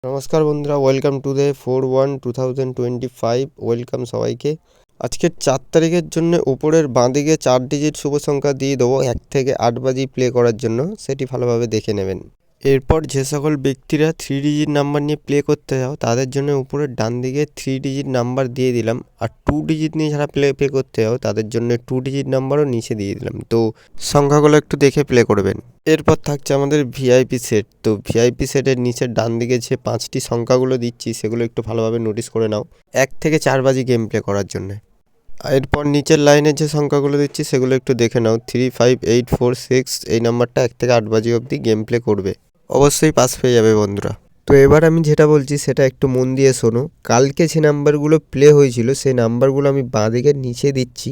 নমস্কার বন্ধুরা, welcome to the 4/1/2025। Welcome সবাইকে। আজকের 4 তারিখের জন্য উপরের বাঁদিকে 4 ডিজিট শুভ সংখ্যা দিয়ে দেবো 1 থেকে 8 বাজি প্লে করার জন্য, সেটি ভালোভাবে দেখে নেবেন। এরপর যে সকল ব্যক্তিরা 3 ডিজিট নাম্বার নিয়ে প্লে করতে চাও তাদের জন্য উপরের ডান দিকে 3 ডিজিট নাম্বার দিয়ে দিলাম, আর 2 ডিজিট নিয়ে যারা প্লে করতে চাও তাদের জন্য 2 ডিজিট নাম্বারও নিচে দিয়ে দিলাম। তো সংখ্যাগুলো একটু দেখে প্লে করবেন। এরপর থাকছে আমাদের ভিআইপি সেট। তো ভিআইপি সেটের নিচের ডান দিকে যে 5টি সংখ্যাগুলো দিচ্ছি সেগুলো একটু ভালোভাবে নোটিস করে নাও 1 থেকে 4 বাজি গেম প্লে করার জন্য। এরপর নিচের লাইনের যে সংখ্যাগুলো দিচ্ছি সেগুলো একটু দেখে নাও। 35846 এই নাম্বারটা 1 থেকে 8 বাজি অবধি গেম প্লে করবে, অবশ্যই পাস পেয়ে যাবে বন্ধুরা। তো এবার আমি যেটা বলছি সেটা একটু মন দিয়ে শোনো। কালকে যে নাম্বারগুলো প্লে হয়েছিল সেই নাম্বারগুলো আমি বাঁ দিকের নিচে দিচ্ছি,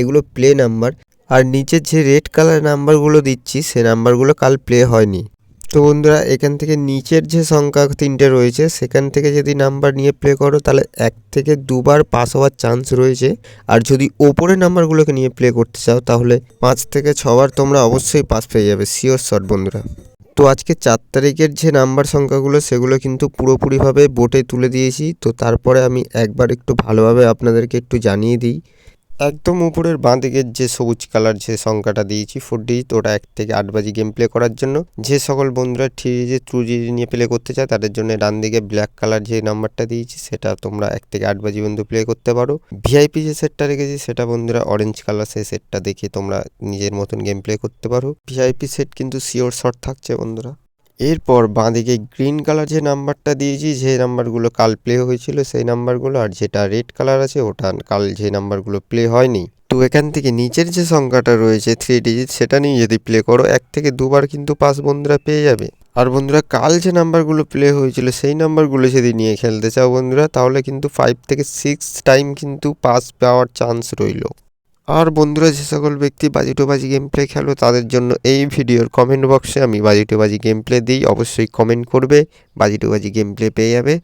এগুলো প্লে নাম্বার। আর নিচের যে রেড কালার নাম্বারগুলো দিচ্ছি সে নাম্বারগুলো কাল প্লে হয়নি। তো বন্ধুরা, এখান থেকে নিচের যে সংখ্যা 3টে রয়েছে সেখান থেকে যদি নাম্বার নিয়ে প্লে করো তাহলে 1 থেকে 2 বার পাস হওয়ার চান্স রয়েছে। আর যদি ওপরের নাম্বারগুলোকে নিয়ে প্লে করতে চাও তাহলে 5 থেকে 6 বার তোমরা অবশ্যই পাস পেয়ে যাবে, শিওর শট বন্ধুরা। তো আজকে 4 তারিখের যে নাম্বার সংখ্যাগুলো সেগুলো কিন্তু পুরোপুরিভাবে বোর্ডে তুলে দিয়েছি। তো তারপরে আমি একবার একটু ভালোভাবে আপনাদেরকে একটু জানিয়ে দিই। একদম উপরের বাঁ দিকের যে সবুজ কালার যে সংখ্যাটা দিয়েছি 4 ডিজিট, ওটা 1 থেকে 8 বাজি গেম প্লে করার জন্য। যে সকল বন্ধুরা 3 ডিজিট 2 ডিজিট নিয়ে প্লে করতে চায় তাদের জন্য ডান দিকে ব্ল্যাক কালার যে নাম্বারটা দিয়েছি সেটা তোমরা 1 থেকে 8 বাজি পর্যন্ত প্লে করতে পারো। ভিআইপি যে সেটটা রেখেছি সেটা বন্ধুরা অরেঞ্জ কালার, সেই সেটটা দেখে তোমরা নিজের মতন গেম প্লে করতে পারো। ভিআইপি সেট কিন্তু শিওর শট থাকছে বন্ধুরা। এরপর বাঁদিকে গ্রিন কালার যে নাম্বারটা দিয়েছি, যে নাম্বারগুলো কাল প্লে হয়েছিল সেই নাম্বারগুলো, আর যেটা রেড কালার আছে ওটা কাল যে নাম্বারগুলো প্লে হয়নি। তো এখান থেকে নিচের যে সংখ্যাটা রয়েছে 3 ডিজিট সেটা নিয়ে যদি প্লে করো 1 থেকে 2 বার কিন্তু পাস বন্ধুরা পেয়ে যাবে। আর বন্ধুরা, কাল যে নাম্বারগুলো প্লে হয়েছিল সেই নাম্বারগুলো যদি নিয়ে খেলতে চাও বন্ধুরা তাহলে কিন্তু 5 থেকে 6 টাইম কিন্তু পাস পাওয়ার চান্স রইল। আর বন্ধুরা, যে সকল ব্যক্তি বাজি গেম প্লে খেলো তাদের জন্য এই ভিডিওর কমেন্ট বক্সে আমি বাজি গেম প্লে দিই, অবশ্যই কমেন্ট করবে, বাজি গেম প্লে পেয়ে যাবে।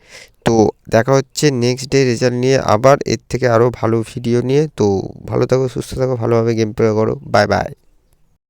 তো দেখা হচ্ছে নেক্সট ডে রেজাল্ট নিয়ে, আবার এর থেকে আরও ভালো ভিডিও নিয়ে। তো ভালো থাকো, সুস্থ থাকো, ভালোভাবে গেম প্লে করো। Bye bye.